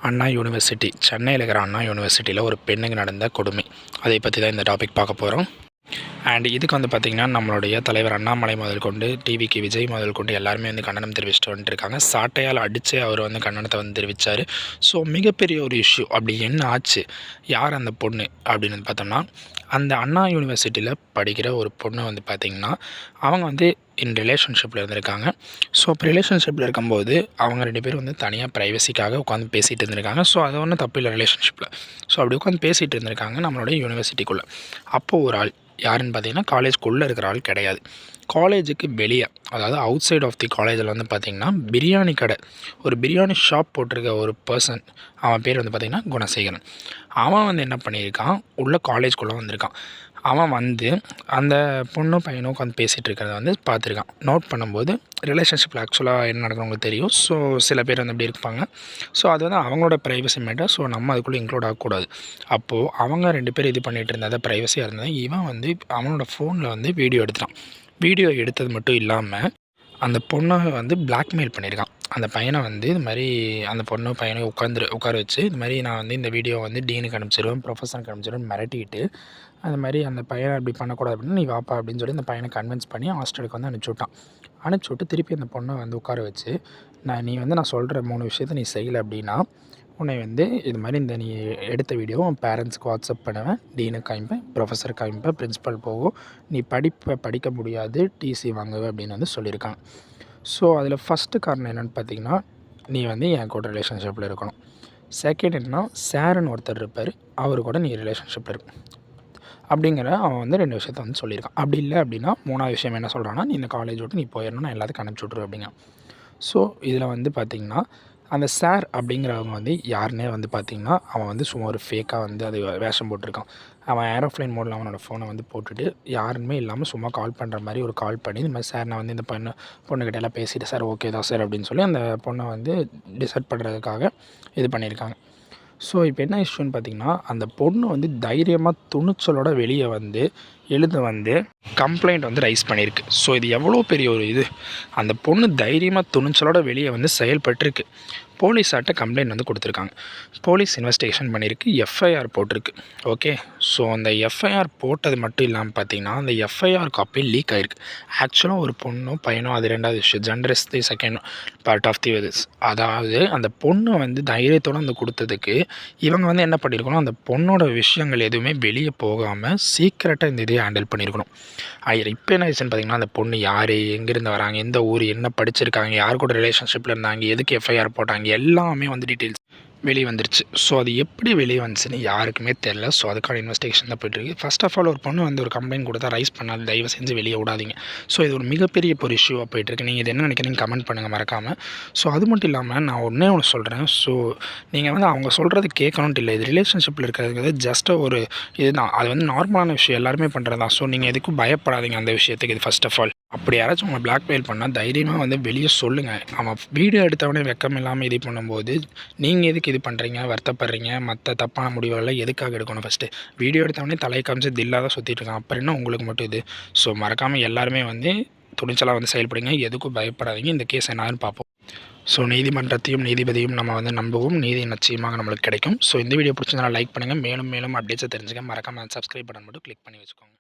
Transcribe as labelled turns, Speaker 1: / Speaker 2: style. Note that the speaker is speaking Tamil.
Speaker 1: அண்ணா யூனிவர்சிட்டி சென்னையில் இருக்கிற அண்ணா யூனிவர்சிட்டியில் ஒரு பெண்ணுக்கு நடந்த கொடுமை. அதை பற்றி தான் இந்த டாபிக் பார்க்க போகிறோம். அண்ட் இதுக்கு பார்த்திங்கன்னா நம்மளுடைய தலைவர் அண்ணாமலை முதல் கொண்டு டிவிக்கு விஜய் முதல் கொண்டு எல்லாருமே கண்டனம் தெரிவிச்சுட்டு வந்துட்டுருக்காங்க. சாட்டையால் அடித்து அவர் கண்டனத்தை தெரிவித்தார். ஸோ மிகப்பெரிய ஒரு இஷ்யூ. அப்படி என்ன ஆச்சு, யார் அந்த பொண்ணு அப்படின்னு பார்த்தோம்னா, அந்த அண்ணா யூனிவர்சிட்டியில் படிக்கிற ஒரு பொண்ணு பார்த்திங்கன்னா அவங்க இன் ரிலேஷன்ஷிப்பில் இருந்திருக்காங்க. ஸோ இப்போ ரிலேஷன்ஷிப்பில் இருக்கும்போது அவங்க 2 பேரும் தனியாக ப்ரைவசிக்காக உட்காந்து பேசிகிட்டு இருந்திருக்காங்க. ஸோ அது ஒன்றும் தப்பு இல்லை ரிலேஷன்ஷிப்பில். ஸோ அப்படி உட்காந்து பேசிகிட்டு இருந்திருக்காங்க நம்மளுடைய யூனிவர்சிட்டிக்குள்ளே. அப்போது ஒரு ஆள் யாருன்னு பார்த்தீங்கன்னா, காலேஜ்க்குள்ளே இருக்கிற ஆள் கிடையாது. காலேஜுக்கு வெளியே, அதாவது அவுட் சைட் ஆஃப் தி காலேஜில் பார்த்திங்கன்னா பிரியாணி கடை, ஒரு பிரியாணி ஷாப் போட்டிருக்க ஒரு பர்சன். அவன் பேர் பார்த்திங்கன்னா குணசேகரன். அவன் என்ன பண்ணியிருக்கான், உள்ள காலேஜ்குள்ளே வந்திருக்கான். அவன் அந்த பொண்ணும் பையனும் உட்காந்து பேசிகிட்டு இருக்கிறத பார்த்துருக்கான். நோட் பண்ணும்போது ரிலேஷன்ஷிப்பில் ஆக்சுவலாக என்ன நடக்கிறவங்களுக்கு தெரியும். ஸோ சில பேர் அப்படி இருப்பாங்க. ஸோ அது அவங்களோட ப்ரைவசி மேட்டர். ஸோ நம்ம அதுக்குள்ளே இன்க்ளூட் ஆகக்கூடாது. அப்போது அவங்க 2 பேர் இது பண்ணிகிட்டு இருந்ததை ப்ரைவசியாக இருந்தது. இவன் அவனோட ஃபோனில் வீடியோ எடுத்துட்டான். வீடியோ எடுத்தது மட்டும் இல்லாமல் அந்த பொண்ணை பிளாக்மெயில் பண்ணியிருக்கான். அந்த பையனை இது மாதிரி அந்த பொண்ணு பையனை உட்கார வச்சு இது மாதிரி நான் இந்த வீடியோ டீனுக்கு அனுப்பிச்சிடுவேன், ப்ரொஃபஸருக்கு அனுப்பிச்சிடுவேன் மிரட்டிக்கிட்டு, அது மாதிரி அந்த பையனை அப்படி பண்ணக்கூடாது அப்படின்னு நீ வாப்பா அப்படின்னு சொல்லி அந்த பையனை கன்வின்ஸ் பண்ணி ஹாஸ்டலுக்கு அனுப்பிச்சி விட்டான். அனுப்பிச்சி விட்டு திருப்பி அந்த பொண்ணை உட்கார வச்சு, நீ நான் சொல்கிற 3 விஷயத்தை நீ செய்யலை அப்படின்னா உன்னை இது மாதிரி நீ எடுத்த வீடியோ உன் பேரண்ட்ஸ்க்கு வாட்ஸ்அப் பண்ணுவேன், டீனுக்கு காமிப்பேன், ப்ரொஃபஸருக்கு காமிப்பேன், பிரின்ஸிபல் போகும், நீ படிக்க முடியாது, டிசி வாங்குவேன் அப்படின்னு சொல்லியிருக்காங்க. ஸோ அதில் ஃபஸ்ட்டு காரணம் என்னென்னு பார்த்தீங்கன்னா, நீ என் கூட ரிலேஷன்ஷிப்பில் இருக்கணும். செகண்ட் என்னன்னா, சாருன்னு ஒருத்தர் இருப்பார், அவர் கூட நீ ரிலேஷன்ஷிப்பில் இருக்கும் அப்படிங்கிற அவன் 2 விஷயத்த சொல்லியிருக்கான். அப்படி இல்லை அப்படின்னா 3ஆவது விஷயம் என்ன சொல்கிறான்னா, நீ இந்த காலேஜ் விட்டு நீ போயிடணும், நான் எல்லாத்துக்கும் அனுப்பிச்சி விட்ருவேன் அப்படிங்க. ஸோ இதில் பார்த்திங்கன்னா அந்த சார் அப்படிங்கிறவங்க யாருன்னே பார்த்திங்கன்னா அவன் சும்மா ஒரு ஃபேக்காக அது வேஷம் போட்டிருக்கான். அவன் ஏரோப்ளைன் மோடில் அவனோட ஃபோனை போட்டுட்டு யாருமே இல்லாமல் சும்மா கால் பண்ணுற மாதிரி ஒரு கால் பண்ணி, இந்த மாதிரி சார் நான் இந்த பொண்ணுக்கிட்ட எல்லாம் பேசிவிட்டு சார் ஓகே தான் சார் அப்படின்னு சொல்லி அந்த பொண்ணை டிசைட் பண்ணுறதுக்காக இது பண்ணியிருக்காங்க. ஸோ இப்போ என்ன இஷ்யூன்னு பார்த்திங்கன்னா, அந்த பொண்ணு தைரியமாக துணிச்சலோட வெளியே எழுந்து கம்ப்ளைண்ட் ரைஸ் பண்ணியிருக்கு. ஸோ இது எவ்வளோ பெரிய ஒரு இது. அந்த பொண்ணு தைரியமாக துணிச்சலோட வெளியே செயல்பட்டுருக்கு. போலீஸார்ட்ட கம்ப்ளைண்ட் கொடுத்துருக்காங்க. போலீஸ் இன்வெஸ்டிகேஷன் பண்ணியிருக்கு, எஃப்ஐஆர் போட்டிருக்கு. ஓகே. ஸோ அந்த எஃப்ஐஆர் போட்டது மட்டும் இல்லாமல் பார்த்திங்கன்னா, அந்த எஃப்ஐஆர் காப்பி லீக் ஆகிருக்கு. ஆக்சுவலாக ஒரு பொண்ணும் பையனும் அது 2வது விஷயம், gender is the second part of the இது. அதாவது அந்த பொண்ணு தைரியத்தோடு கொடுத்ததுக்கு இவங்க என்ன பண்ணியிருக்கணும், அந்த பொண்ணோட விஷயங்கள் எதுவுமே வெளியே போகாமல் சீக்கிரட்டாக இந்த இதை ஹேண்டில் பண்ணியிருக்கணும். இப்போ என்ன ஆச்சுன்னு பார்த்திங்கன்னா, அந்த பொண்ணு யார், எங்கேருந்து வராங்க, எந்த ஊர், என்ன படிச்சிருக்காங்க, யார் கூட ரிலேஷன்ஷிப்பில் இருந்தாங்க, எதுக்கு எஃப்ஐஆர் போட்டாங்க, எல்லாமே டீட்டெயில்ஸ் வெளியே வந்துருச்சு. ஸோ அது எப்படி வெளியே வந்துச்சுன்னு யாருக்குமே தெரில. ஸோ அதுக்கான இன்வெஸ்டிகேஷன் தான் போய்ட்டுருக்கு. ஃபர்ஸ்ட் ஆஃப் ஆல் ஒரு பொண்ணு ஒரு கம்ப்ளைண்ட் கொடுத்தா ரைஸ் பண்ணாது, தயவு செஞ்சு வெளியே விடாதீங்க. ஸோ இது ஒரு மிகப்பெரிய ஒரு இஷ்யூவாக போய்ட்டுருக்கு. நீங்கள் இது என்ன நினைக்கிறீங்க கமெண்ட் பண்ணுங்கள் மறக்காமல். ஸோ அது மட்டும் இல்லாமல் நான் ஒன்று சொல்கிறேன். ஸோ நீங்கள் அவங்க சொல்கிறது கேட்கணுன்ட்டு இல்லை, இது ரிலேஷன்ஷிப்பில் இருக்கிறது ஜஸ்ட் ஒரு இதுதான். அது நார்மலான விஷயம், எல்லாருமே பண்ணுறது தான். ஸோ நீங்கள் எதுக்கும் பயப்படாதீங்க அந்த விஷயத்துக்கு. இது ஃபர்ஸ்ட் ஆஃப் ஆல் அப்படி யாராச்சும் உங்களை பிளாக்மெயில் பண்ணால் தைரியமாக வெளியே சொல்லுங்கள். அவன் வீடியோ எடுத்தவொடனே வெக்கம் இல்லாமல் இது பண்ணும்போது நீங்கள் எதுக்கு இது பண்ணுறீங்க, வருத்தப்படுறீங்க, மற்ற தப்பான முடிவுகளை எதுக்காக எடுக்கணும். ஃபஸ்ட்டு வீடியோ எடுத்தவொடனே தலை காமிச்சு தில்லாதான் சுற்றிட்டு இருக்கான், அப்புறம் என்ன உங்களுக்கு மட்டும் இது. ஸோ மறக்காமல் எல்லாருமே துணிச்சலாக செயல்படுங்க, எதுக்கும் பயப்படாதீங்க. இந்த கேஸ் என்னான்னு பார்ப்போம். ஸோ நீதிமன்றத்தையும் நீதிபதியும் நம்ம நம்புவோம், நீதி நிச்சயமாக நம்மளுக்கு கிடைக்கும். ஸோ இந்த வீடியோ பிடிச்சிருந்தா லைக் பண்ணுங்கள். மேலும் அப்டேட்ஸை தெரிஞ்சுக்க மறக்காமல் சப்ஸ்கிரைப் பட்டன் மட்டும் கிளிக் பண்ணி வச்சுக்கோங்க.